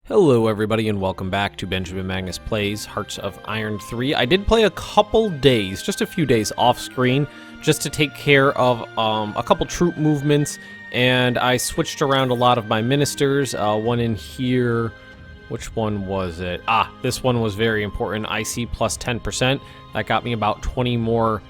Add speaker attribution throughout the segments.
Speaker 1: Hello everybody and welcome back to Benjamin Magnus Plays Hearts of Iron 3. I did play a couple days, just a few days off screen, just to take care of a couple troop movements, and I switched around a lot of my ministers. One in here, which one was it? This one was very important, IC plus 10%. That got me about 20 more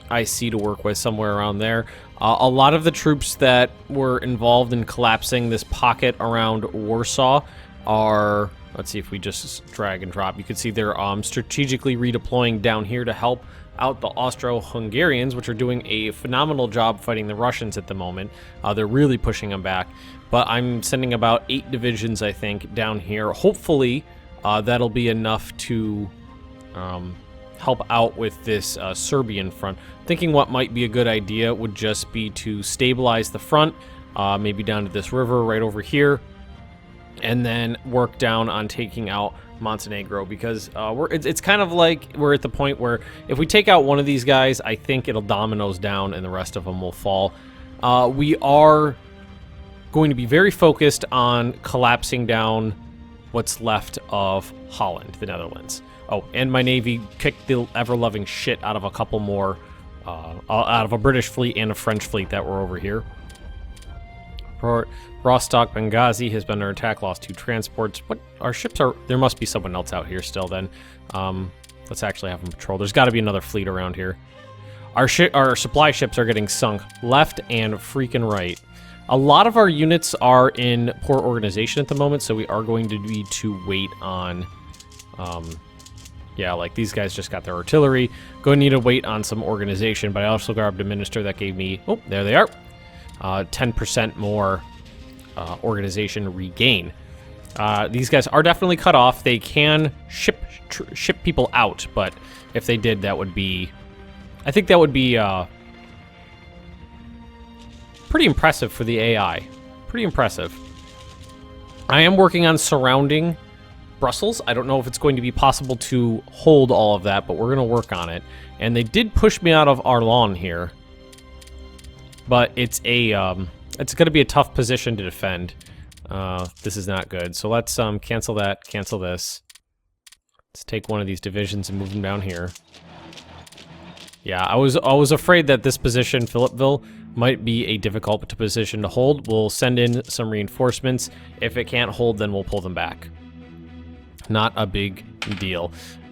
Speaker 1: IC to work with, somewhere around there. A lot of the troops that were involved in collapsing this pocket around Warsaw are, let's see if we just drag and drop, you can see they're strategically redeploying down here to help out the Austro-Hungarians, which are doing a phenomenal job fighting the Russians at the moment. They're really pushing them back, but I'm sending about 8 divisions, I think, down here. Hopefully that'll be enough to help out with this Serbian front. Thinking what might be a good idea would just be to stabilize the front, maybe down to this river right over here, and then work down on taking out Montenegro, because it's kind of like we're at the point where if we take out one of these guys, I think it'll dominoes down and the rest of them will fall. We are going to be very focused on collapsing down what's left of Holland, the Netherlands. Oh, and my Navy kicked the ever-loving shit out of a couple more, out of a British fleet and a French fleet that were over here. Rostock, Benghazi has been under attack, lost 2 transports. What? Our ships are... There must be someone else out here still then. Let's actually have them patrol. There's got to be another fleet around here. Our supply ships are getting sunk left and freaking right. A lot of our units are in poor organization at the moment, so we are going to need to wait on... yeah, like these guys just got their artillery. Going to need to wait on some organization, but I also grabbed a minister that gave me... Oh, there they are. 10% more organization regain. These guys are definitely cut off. They can ship people out, but if they did, that would be... I think that would be pretty impressive for the AI. Pretty impressive. I am working on surrounding Brussels. I don't know if it's going to be possible to hold all of that, but we're going to work on it. And they did push me out of Arlon here. But it's a, it's going to be a tough position to defend. This is not good. So let's cancel that, cancel this. Let's take one of these divisions and move them down here. Yeah, I was afraid that this position, Philippville, might be a difficult position to hold. We'll send in some reinforcements. If it can't hold, then we'll pull them back. Not a big deal.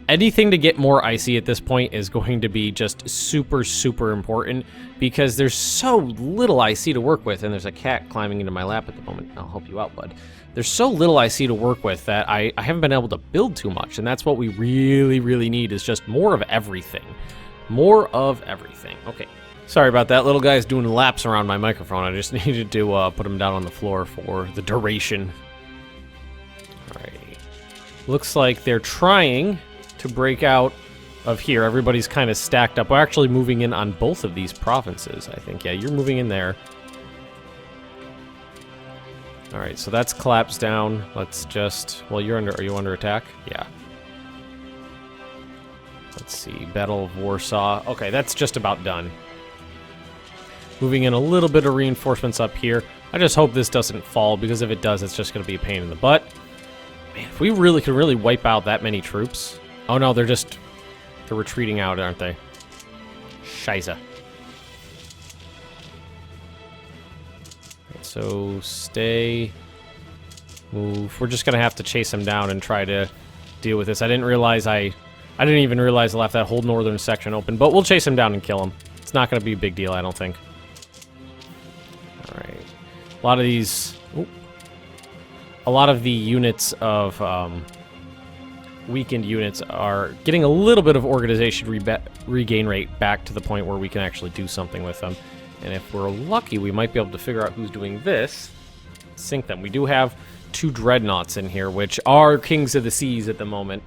Speaker 1: Anything to get more IC at this point is going to be just super, super important, because there's so little IC to work with, and there's a cat climbing into my lap at the moment. I'll help you out, bud. There's so little IC to work with that I haven't been able to build too much, and that's what we really, really need, is just more of everything. More of everything. Okay. Sorry about that. Little guy's doing laps around my microphone. I just needed to put him down on the floor for the duration. All right. Looks like they're trying to break out of here. Everybody's kind of stacked up. We're actually moving in on both of these provinces, I think. Yeah, you're moving in there. All right, so that's collapsed down. Let's just... Well, are you under attack? Yeah. Let's see. Battle of Warsaw. Okay, that's just about done. Moving in a little bit of reinforcements up here. I just hope this doesn't fall, because if it does, it's just going to be a pain in the butt. Man, if we really could really wipe out that many troops... Oh no, they're retreating out, aren't they? Scheiße. So stay, move. We're just gonna have to chase them down and try to deal with this. I didn't even realize I left that whole northern section open, but we'll chase them down and kill them. It's not gonna be a big deal, I don't think. All right, a lot of these, a lot of the units of weakened units are getting a little bit of organization regain rate back to the point where we can actually do something with them. And if we're lucky, we might be able to figure out who's doing this, sink them. We do have 2 dreadnoughts in here, which are kings of the seas at the moment.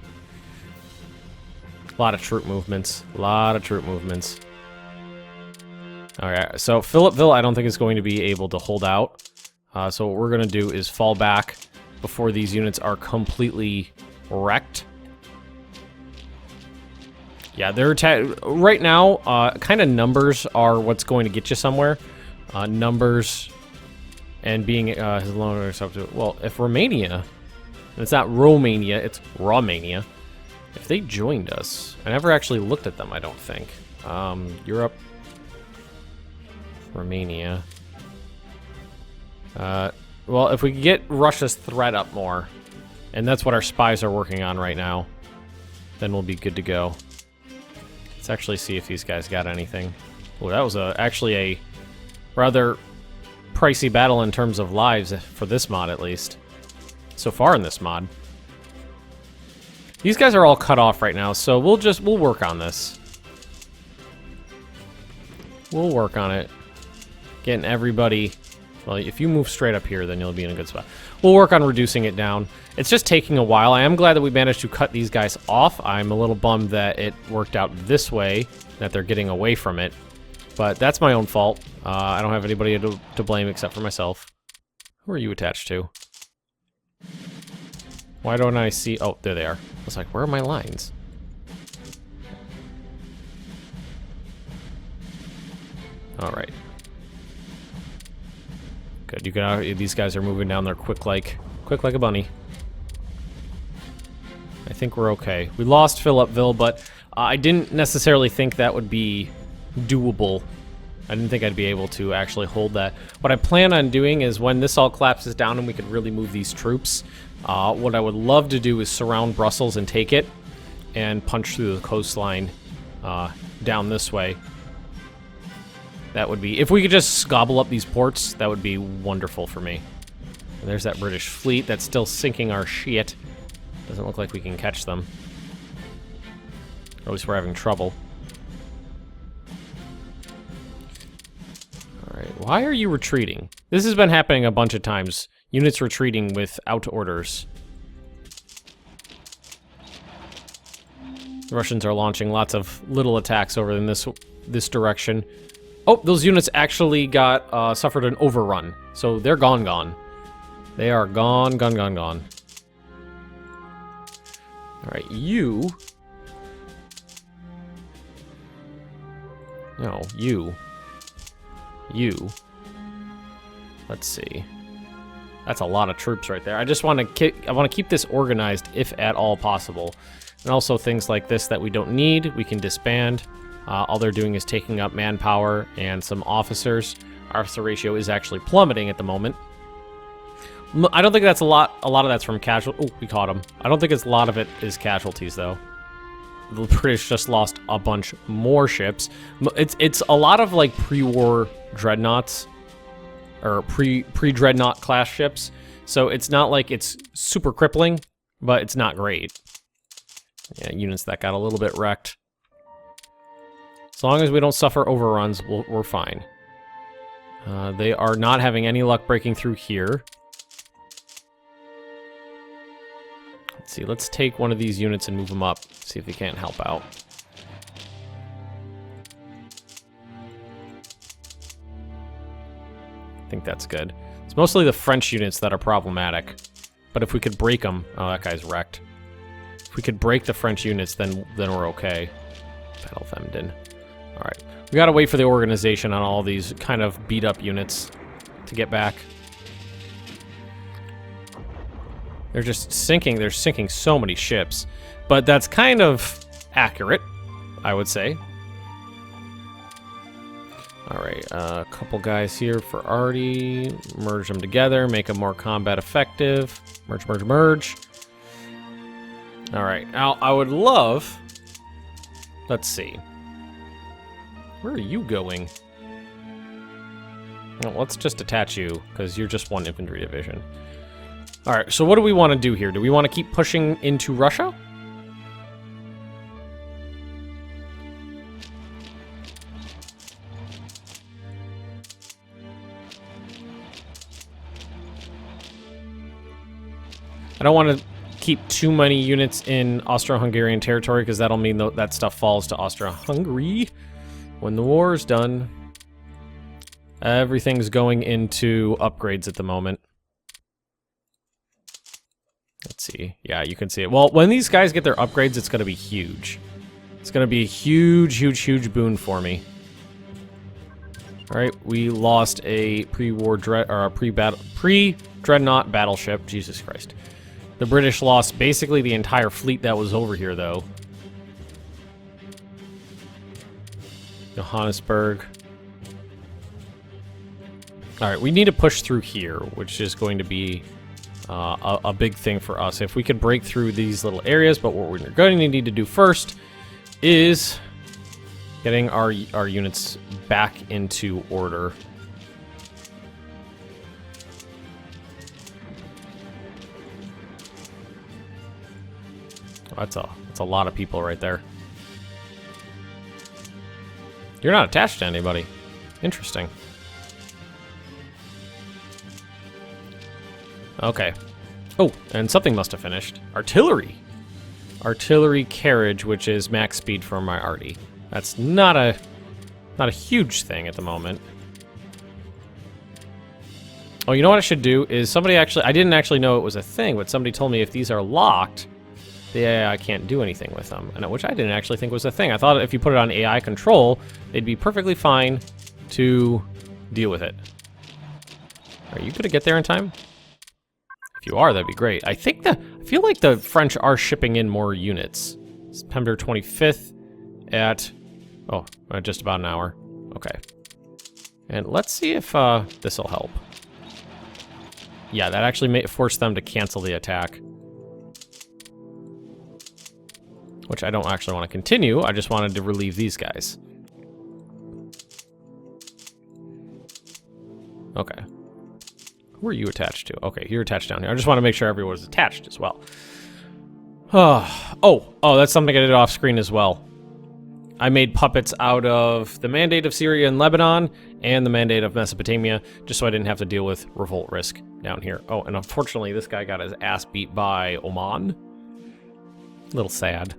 Speaker 1: A lot of troop movements. A lot of troop movements. All right, so Philippville, I don't think is going to be able to hold out. So what we're going to do is fall back before these units are completely wrecked. Yeah, they're right now. Kind of numbers are what's going to get you somewhere. Numbers and being his loan or something. Well, if Romania And it's not Romania, it's Romania. If they joined us, I never actually looked at them, I don't think. Europe, Romania. Well, if we could get Russia's threat up more, and that's what our spies are working on right now, then we'll be good to go. Let's actually see if these guys got anything. Oh, that was actually a rather pricey battle in terms of lives, for this mod at least. So far in this mod. These guys are all cut off right now, so we'll work on this. We'll work on it. Getting everybody... Well, if you move straight up here, then you'll be in a good spot. We'll work on reducing it down. It's just taking a while. I am glad that we managed to cut these guys off. I'm a little bummed that it worked out this way, that they're getting away from it. But that's my own fault. I don't have anybody to blame except for myself. Who are you attached to? Why don't I see... Oh, there they are. I was like, where are my lines? Alright. Good, you can... These guys are moving down there quick like a bunny. I think we're okay. We lost Philippville, but I didn't necessarily think that would be doable. I didn't think I'd be able to actually hold that. What I plan on doing is when this all collapses down and we could really move these troops, what I would love to do is surround Brussels and take it and punch through the coastline down this way. That would be... If we could just gobble up these ports, that would be wonderful for me. And there's that British fleet that's still sinking our shit. Doesn't look like we can catch them. Or at least we're having trouble. Alright, why are you retreating? This has been happening a bunch of times. Units retreating without orders. The Russians are launching lots of little attacks over in this direction. Oh, those units actually got suffered an overrun. So they're gone. They are gone. Alright, you... No, you. Let's see. That's a lot of troops right there. I just want to keep this organized, if at all possible. And also things like this that we don't need, we can disband. All they're doing is taking up manpower and some officers. Our officer ratio is actually plummeting at the moment. I don't think that's a lot of that's from casual... Oh, we caught him. I don't think a lot of it is casualties, though. The British just lost a bunch more ships. It's a lot of, like, pre-war dreadnoughts. Or pre-dreadnought class ships. So it's not like it's super crippling, but it's not great. Yeah, units that got a little bit wrecked. As long as we don't suffer overruns, we're fine. They are not having any luck breaking through here. Let's see, let's take one of these units and move them up. See if they can't help out. I think that's good. It's mostly the French units that are problematic. But if we could break them... Oh, that guy's wrecked. If we could break the French units, then we're okay. Battle of Emden. Alright. We gotta wait for the organization on all these kind of beat-up units to get back. They're just sinking. They're sinking so many ships. But that's kind of accurate, I would say. Alright, a couple guys here for Artie. Merge them together, make them more combat effective. Merge. Alright, now I would love... Let's see. Where are you going? Well, let's just attach you, because you're just one infantry division. Alright, so what do we want to do here? Do we want to keep pushing into Russia? I don't want to keep too many units in Austro-Hungarian territory, because that'll mean that stuff falls to Austro-Hungary when the war is done. Everything's going into upgrades at the moment. Let's see. Yeah, you can see it. Well, when these guys get their upgrades, it's going to be huge. It's going to be a huge boon for me. All right, we lost a pre-war pre-dreadnought battleship. Jesus Christ. The British lost basically the entire fleet that was over here, though. Johannesburg. Alright, we need to push through here, which is going to be a big thing for us. If we could break through these little areas, but what we're going to need to do first is getting our units back into order. Oh, that's a lot of people right there. You're not attached to anybody. Interesting. Okay. Oh, and something must have finished. Artillery. Artillery carriage, which is max speed for my arty. That's not a huge thing at the moment. Oh, you know what I should do is somebody actually, I didn't actually know it was a thing, but somebody told me if these are locked, the AI can't do anything with them, and which I didn't actually think was a thing. I thought if you put it on AI control, they'd be perfectly fine to deal with it. Are you gonna get there in time? If you are, that'd be great. I feel like the French are shipping in more units. September 25th at, just about an hour. Okay. And let's see if this will help. Yeah, that actually forced them to cancel the attack. Which I don't actually want to continue, I just wanted to relieve these guys. Okay. Who are you attached to? Okay, you're attached down here. I just want to make sure everyone's attached as well. Oh, that's something I did off screen as well. I made puppets out of the Mandate of Syria and Lebanon and the Mandate of Mesopotamia, just so I didn't have to deal with revolt risk down here. Oh, and unfortunately, this guy got his ass beat by Oman. A little sad.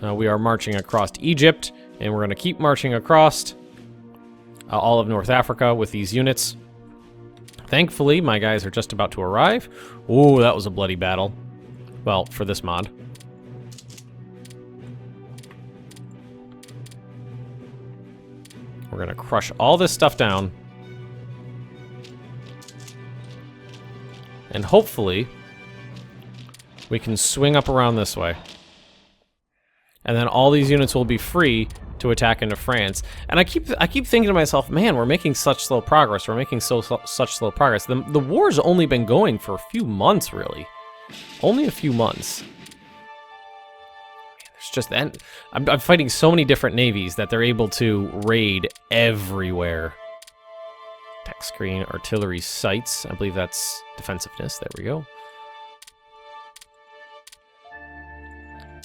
Speaker 1: We are marching across Egypt, and we're going to keep marching across all of North Africa with these units. Thankfully, my guys are just about to arrive. Ooh, that was a bloody battle. Well, for this mod. We're going to crush all this stuff down. And hopefully, we can swing up around this way. And then all these units will be free to attack into France. And I keep thinking to myself, man, we're making such slow progress. We're making such slow progress. The war's only been going for a few months, really. Only a few months. It's just that I'm fighting so many different navies that they're able to raid everywhere. Attack screen, artillery sights. I believe that's defensiveness. There we go.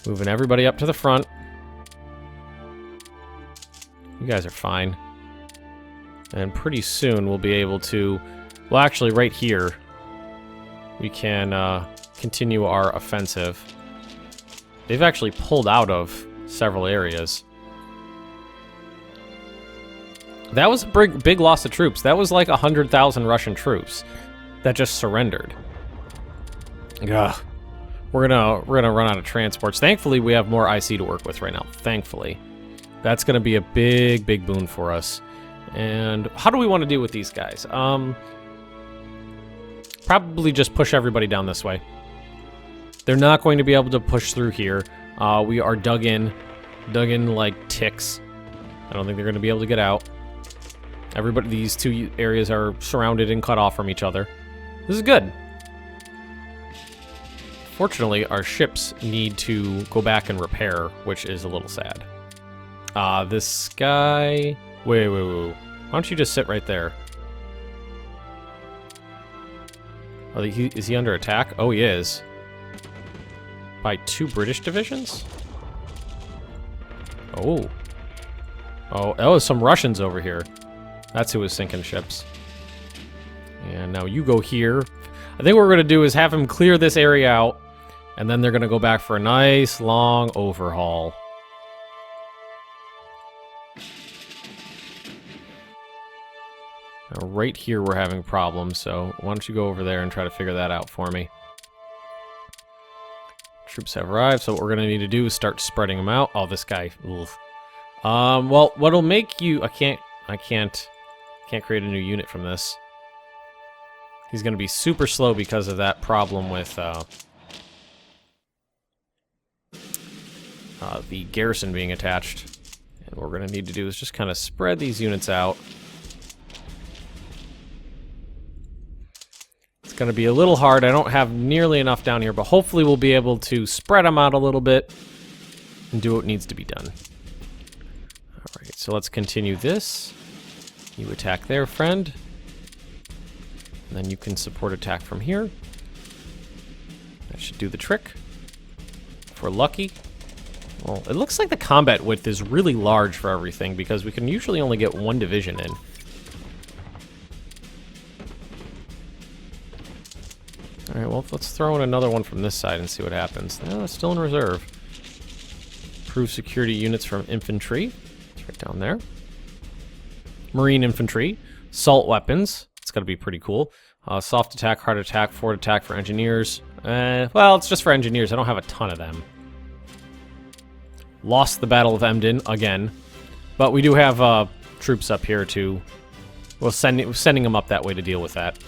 Speaker 1: Moving everybody up to the front. You guys are fine. And pretty soon we'll be able to... Well, actually, right here, we can continue our offensive. They've actually pulled out of several areas. That was a big loss of troops. That was like 100,000 Russian troops that just surrendered. Ugh. We're gonna run out of transports. Thankfully, we have more IC to work with right now. Thankfully. That's gonna be a big boon for us. And how do we want to deal with these guys? Probably just push everybody down this way. They're not going to be able to push through here. We are dug in like ticks. I don't think they're going to be able to get out. Everybody, these two areas are surrounded and cut off from each other. This is good. Fortunately, our ships need to go back and repair, which is a little sad. This guy... Wait. Why don't you just sit right there? Is he under attack? Oh, he is. By 2 British divisions? Oh. Oh, some Russians over here. That's who was sinking ships. And now you go here. I think what we're going to do is have him clear this area out, and then they're going to go back for a nice, long overhaul. Now, right here we're having problems, so why don't you go over there and try to figure that out for me. Troops have arrived, so what we're going to need to do is start spreading them out. Oh, this guy. Ugh. Well, what'll make you... I can't create a new unit from this. He's going to be super slow because of that problem with the garrison being attached. And what we're going to need to do is just kind of spread these units out. It's going to be a little hard. I don't have nearly enough down here, but hopefully we'll be able to spread them out a little bit and do what needs to be done. All right, so let's continue this. You attack there, friend. And then you can support attack from here. That should do the trick. If we're lucky. Well, it looks like the combat width is really large for everything because we can usually only get one division in. Alright, well, let's throw in another one from this side and see what happens. No, it's still in reserve. Improve security units from infantry. It's right down there. Marine infantry. Assault weapons. It's going to be pretty cool. Soft attack, hard attack, forward attack for engineers. Well, it's just for engineers. I don't have a ton of them. Lost the Battle of Emden again. But we do have troops up here to... Well, sending them up that way to deal with that.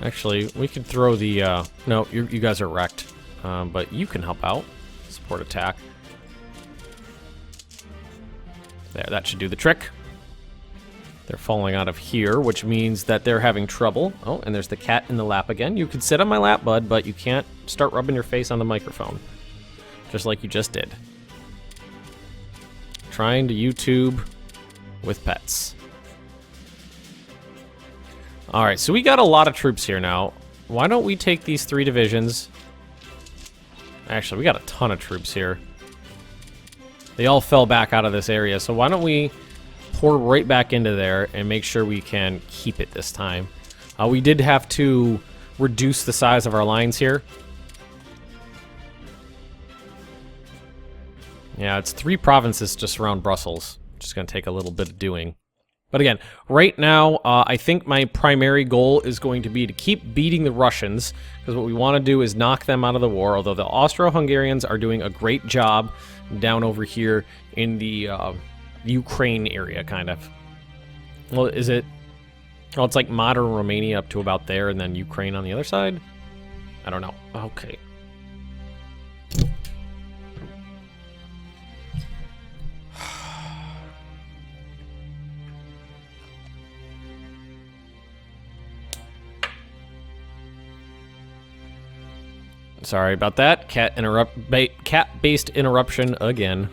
Speaker 1: Actually, we could throw the... no, you guys are wrecked. But you can help out. Support attack. There, that should do the trick. They're falling out of here, which means that they're having trouble. Oh, and there's the cat in the lap again. You could sit on my lap, bud, but you can't start rubbing your face on the microphone. Just like you just did. Trying to YouTube with pets. Alright, so we got a lot of troops here now. Why don't we take these 3 divisions? Actually, we got a ton of troops here. They all fell back out of this area, so why don't we pour right back into there and make sure we can keep it this time. We did have to reduce the size of our lines here. Yeah, it's 3 provinces just around Brussels. Just going to take a little bit of doing. But again, right now, I think my primary goal is going to be to keep beating the Russians, because what we want to do is knock them out of the war, although the Austro-Hungarians are doing a great job down over here in the Ukraine area, kind of. Well, is it... Well, it's like modern Romania up to about there, and then Ukraine on the other side? I don't know. Okay. Sorry about that. Cat-based interruption again.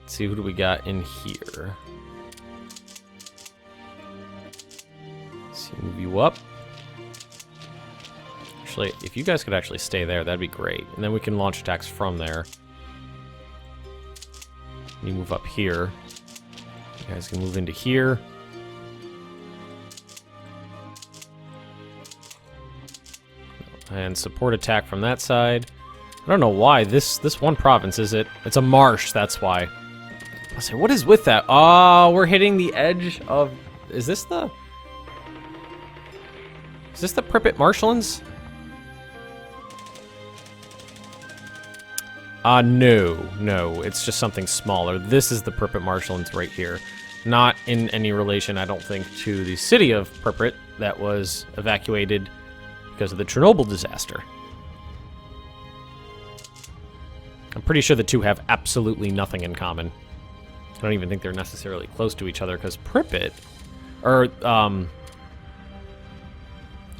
Speaker 1: Let's see, who do we got in here? Let's see, move you up. Actually, if you guys could actually stay there, that'd be great. And then we can launch attacks from there. You move up here. You guys can move into here. And support attack from that side. I don't know why this one province is it. It's a marsh, that's why. I say, what is with that? Oh, we're hitting the edge of... Is this the Pripyat marshlands? No. It's just something smaller. This is the Pripyat marshlands right here. Not in any relation, I don't think, to the city of Pripyat that was evacuated because of the Chernobyl disaster. I'm pretty sure the two have absolutely nothing in common. I don't even think they're necessarily close to each other, because Pripyat, or,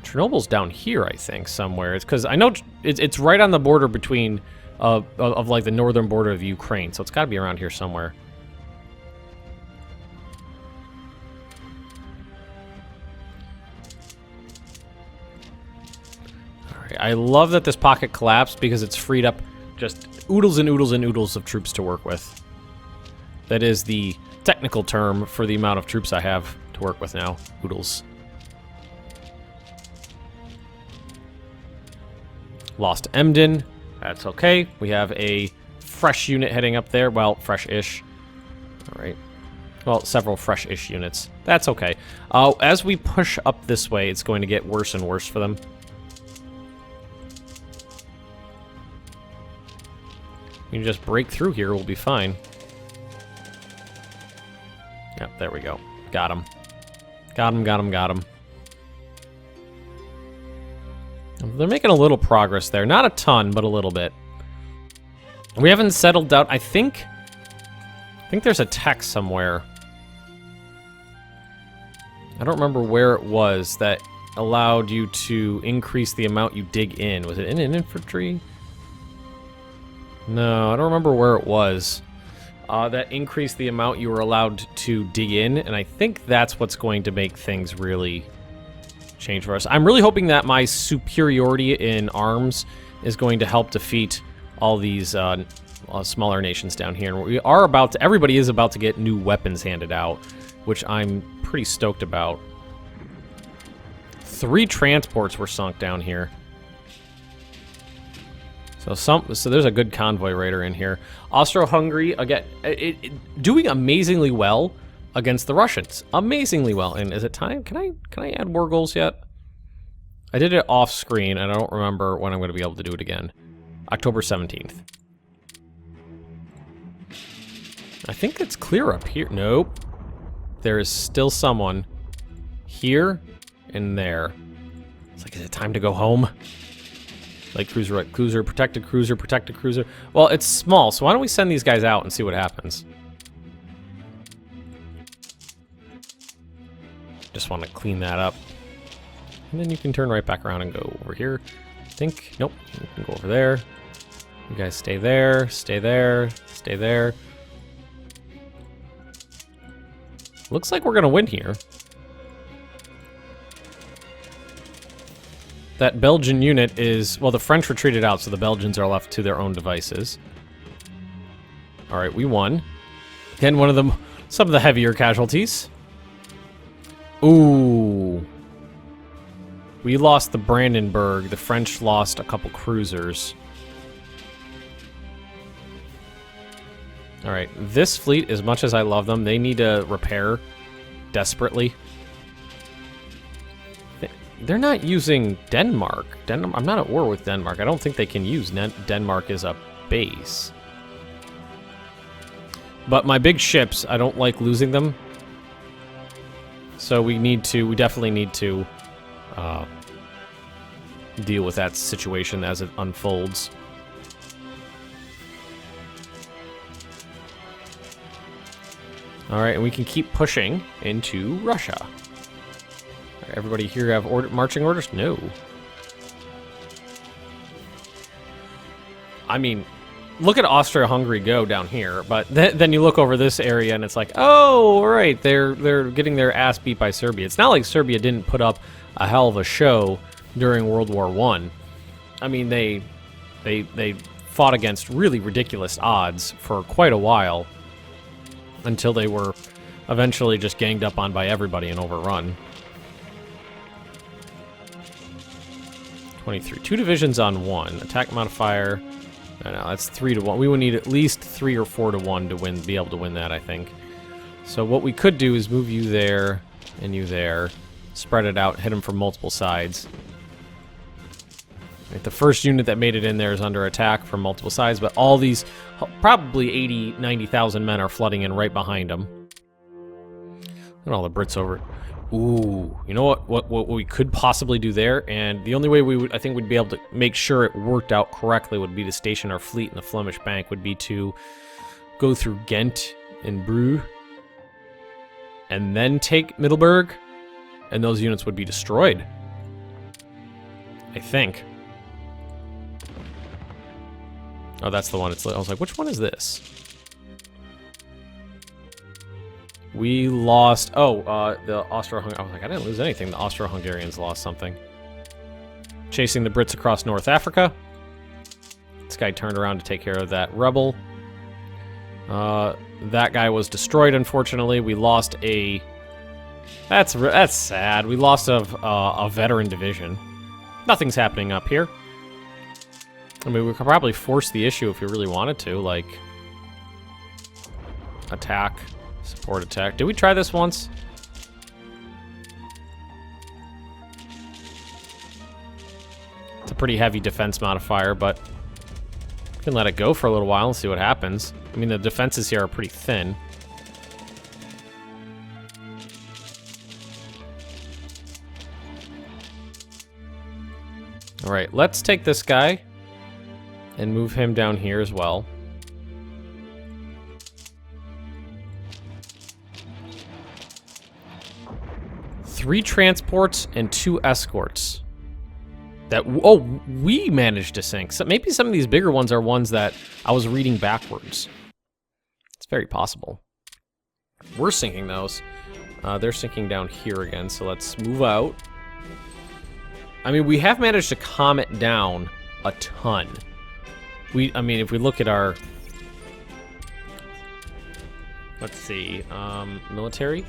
Speaker 1: Chernobyl's down here, I think, somewhere. It's because I know it's right on the border between, of like the northern border of Ukraine, so it's got to be around here somewhere. I love that this pocket collapsed because it's freed up just oodles and oodles and oodles of troops to work with. That is the technical term for the amount of troops I have to work with now. Oodles. Lost Emden. That's okay. We have a fresh unit heading up there. Well, fresh-ish. All right. Well, several fresh-ish units. That's okay. As we push up this way, it's going to get worse and worse for them. We can just break through here, we'll be fine. Yep, there we go. Got him. Got him, got him, got him. They're making a little progress there. Not a ton, but a little bit. We haven't settled down. I think there's a text somewhere. I don't remember where it was that allowed you to increase the amount you dig in. Was it in an infantry? No, I don't remember where it was. That increased the amount you were allowed to dig in, and I think that's what's going to make things really change for us. I'm really hoping that my superiority in arms is going to help defeat all these smaller nations down here. And we are about to, everybody is about to get new weapons handed out, which I'm pretty stoked about. 3 transports were sunk down here. So there's a good convoy raider in here. Austro-Hungary, again, doing amazingly well against the Russians. Amazingly well. And is it time? Can I add war goals yet? I did it off screen, and I don't remember when I'm going to be able to do it again. October 17th. I think it's clear up here. Nope. There is still someone here and there. It's like, is it time to go home? Like cruiser, right? Cruiser, protected cruiser, protected cruiser. Well, it's small, so why don't we send these guys out and see what happens? Just want to clean that up. And then you can turn right back around and go over here. I think, nope, you can go over there. You guys stay there, stay there, stay there. Looks like we're gonna win here. That Belgian unit is, well, the French retreated out, so the Belgians are left to their own devices. All right, we won. Again, some of the heavier casualties. Ooh. We lost the Brandenburg. The French lost a couple cruisers. All right, this fleet, as much as I love them, they need to repair desperately. They're not using Denmark. I'm not at war with Denmark. I don't think they can use Denmark as a base. But my big ships, I don't like losing them. So we definitely need to deal with that situation as it unfolds. All right, and we can keep pushing into Russia. Everybody here have marching orders? No. I mean, look at Austria-Hungary go down here, but then you look over this area and it's like, oh, right, they're getting their ass beat by Serbia. It's not like Serbia didn't put up a hell of a show during World War I. I mean, they fought against really ridiculous odds for quite a while until they were eventually just ganged up on by everybody and overrun. 23. 2 divisions on 1. Attack modifier. No, that's 3 to 1. We would need at least 3 or 4 to 1 to be able to win that, I think. So what we could do is move you there and you there. Spread it out, hit them from multiple sides. Right, the first unit that made it in there is under attack from multiple sides, but all these, probably 80, 90,000 men are flooding in right behind them. And all the Brits over. Ooh, you know what we could possibly do there, and the only way I think we'd be able to make sure it worked out correctly would be to station our fleet in the Flemish Bank, would be to go through Ghent and Brugge, and then take Middelburg, and those units would be destroyed. I think. Oh, that's the one. I was like, which one is this? We lost... Oh, the Austro-Hungarians... I was like, I didn't lose anything. The Austro-Hungarians lost something. Chasing the Brits across North Africa. This guy turned around to take care of that rebel. That guy was destroyed, unfortunately. We lost a... That's sad. We lost a veteran division. Nothing's happening up here. I mean, we could probably force the issue if we really wanted to, like... Attack... Support attack. Did we try this once? It's a pretty heavy defense modifier, but we can let it go for a little while and see what happens. I mean, the defenses here are pretty thin. All right, let's take this guy and move him down here as well. Three transports and 2 escorts. That, oh, we managed to sink. So maybe some of these bigger ones are ones that I was reading backwards. It's very possible. We're sinking those. They're sinking down here again, so let's move out. I mean, we have managed to calm it down a ton. I mean, if we look at our... Let's see, military.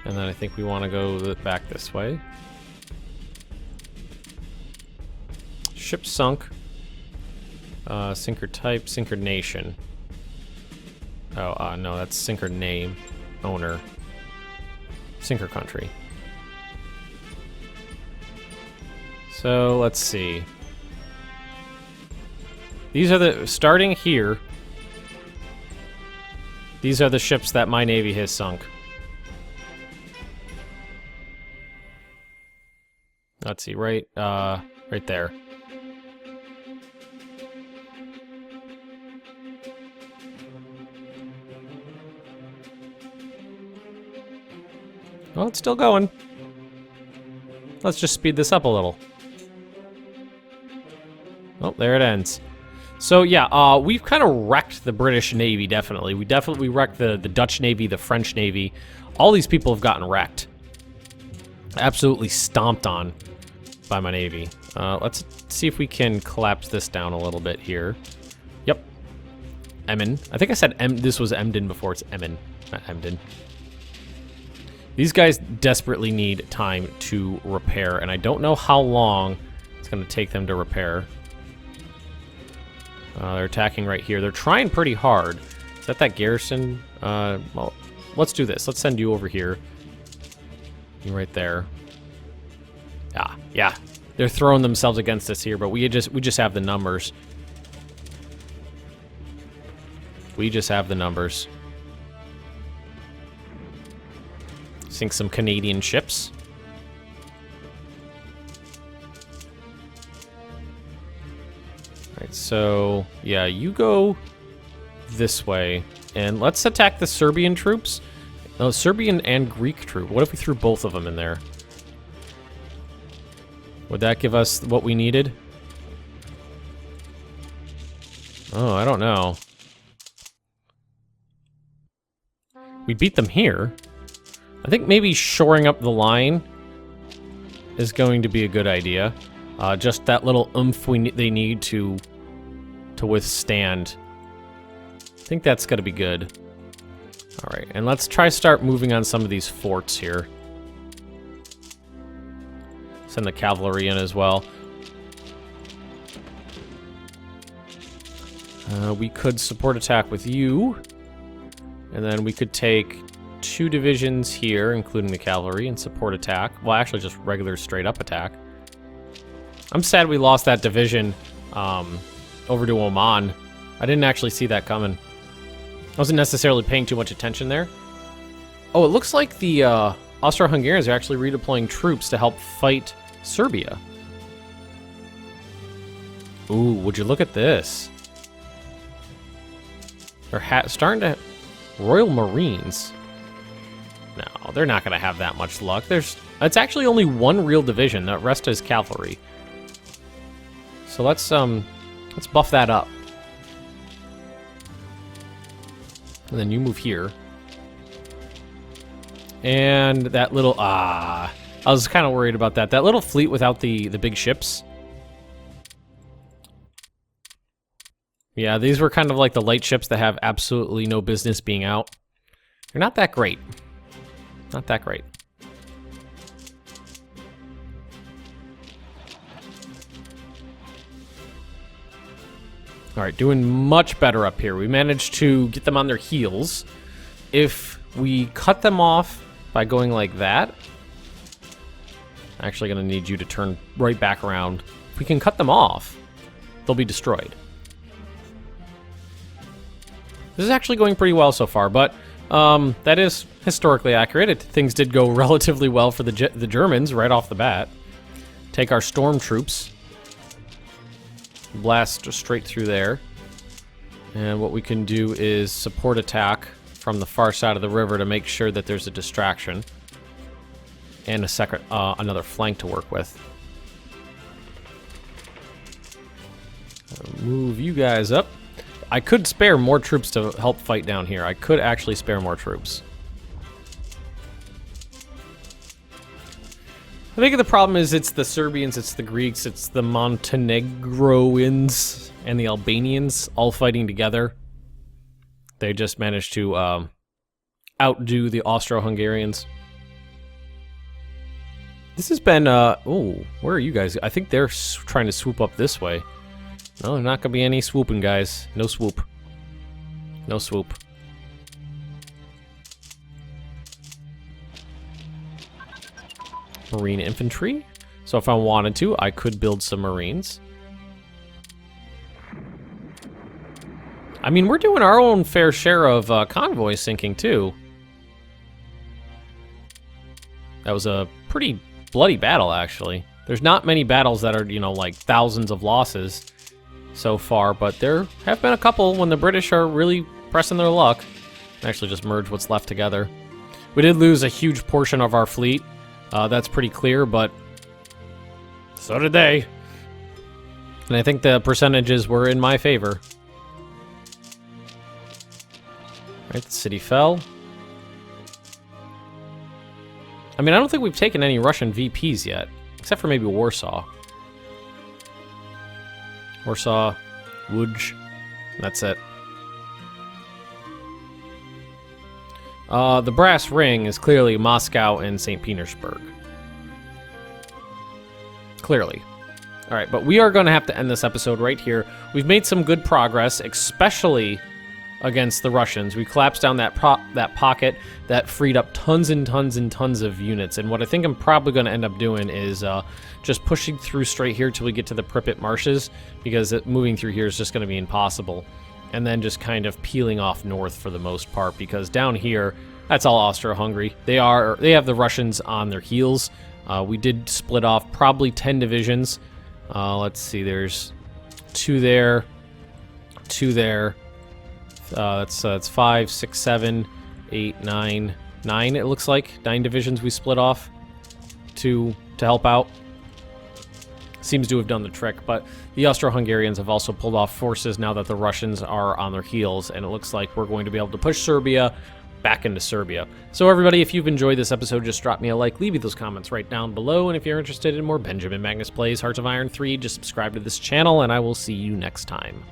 Speaker 1: And then I think we want to go back this way. Ship sunk. Sinker type, sinker nation. Oh, no, that's sinker name, owner. Sinker country. So, let's see. These are the, starting here, these are the ships that my navy has sunk. Let's see, right there. Well, it's still going. Let's just speed this up a little. Oh, there it ends. So yeah, we've kind of wrecked the British Navy, definitely. We wrecked the Dutch Navy, the French Navy. All these people have gotten wrecked. Absolutely stomped on by my Navy. Let's see if we can collapse this down a little bit here. Yep. Emmen. I think I said this was Emden before. It's Emmen, not Emden. These guys desperately need time to repair, and I don't know how long it's going to take them to repair. They're attacking right here. They're trying pretty hard. Is that garrison? Well, let's do this. Let's send you over here. You right there. Yeah. They're throwing themselves against us here, but we just have the numbers. We just have the numbers. Sink some Canadian ships. Alright, so yeah, you go this way. And let's attack the Serbian troops. No, Serbian and Greek troop. What if we threw both of them in there? Would that give us what we needed? Oh, I don't know. We beat them here. I think maybe shoring up the line is going to be a good idea. Just that little oomph they need to withstand. I think that's going to be good. All right, and let's start moving on some of these forts here. Send the cavalry in as well. We could support attack with you, and then we could take 2 divisions here, including the cavalry, and support attack. Well, actually, just regular straight-up attack. I'm sad we lost that division over to Oman. I didn't actually see that coming. I wasn't necessarily paying too much attention there. Oh, it looks like the Austro-Hungarians are actually redeploying troops to help fight Serbia. Ooh, would you look at this? They're starting to... Royal Marines. No, they're not going to have that much luck. It's actually only 1 real division. The rest is cavalry. So let's buff that up. And then you move here. And that little... I was kind of worried about that. That little fleet without the big ships. Yeah, these were kind of like the light ships that have absolutely no business being out. They're not that great. Not that great. All right, doing much better up here. We managed to get them on their heels. If we cut them off by going like that, I'm actually going to need you to turn right back around. If we can cut them off, they'll be destroyed. This is actually going pretty well so far, but that is historically accurate. Things did go relatively well for the Germans right off the bat. Take our storm troops blast straight through there. And what we can do is support attack from the far side of the river to make sure that there's a distraction. And a second, another flank to work with. Move you guys up. I could spare more troops to help fight down here. I could actually spare more troops. I think the problem is it's the Serbians, it's the Greeks, it's the Montenegroans, and the Albanians all fighting together. They just managed to outdo the Austro-Hungarians. This has been, oh, where are you guys? I think they're trying to swoop up this way. No, there's not going to be any swooping, guys. No swoop. No swoop. Marine infantry. So if I wanted to, I could build some Marines. I mean, we're doing our own fair share of convoy sinking, too. That was a pretty bloody battle, actually. There's not many battles that are, you know, like thousands of losses so far, but there have been a couple when the British are really pressing their luck. Actually just merge what's left together. We did lose a huge portion of our fleet. That's pretty clear, but so did they. And I think the percentages were in my favor. Right, the city fell. I mean, I don't think we've taken any Russian VPs yet, except for maybe Warsaw. Warsaw, Łódź, that's it. The brass ring is clearly Moscow and St. Petersburg. Clearly. Alright, but we are going to have to end this episode right here. We've made some good progress, especially against the Russians. We collapsed down that pocket that freed up tons and tons and tons of units. And what I think I'm probably going to end up doing is just pushing through straight here till we get to the Pripyat marshes, because moving through here is just going to be impossible. And then just kind of peeling off north for the most part, because down here, that's all Austro-Hungary. They have the Russians on their heels. We did split off probably 10 divisions. Let's see, there's 2 there, 2 there. That's 5, 6, 7, 8, 9, 9. It looks like 9 divisions we split off to help out. Seems to have done the trick, but the Austro-Hungarians have also pulled off forces now that the Russians are on their heels, and it looks like we're going to be able to push Serbia back into Serbia. So everybody, if you've enjoyed this episode, just drop me a like, leave me those comments right down below, and if you're interested in more Benjamin Magnus Plays Hearts of Iron 3, just subscribe to this channel, and I will see you next time.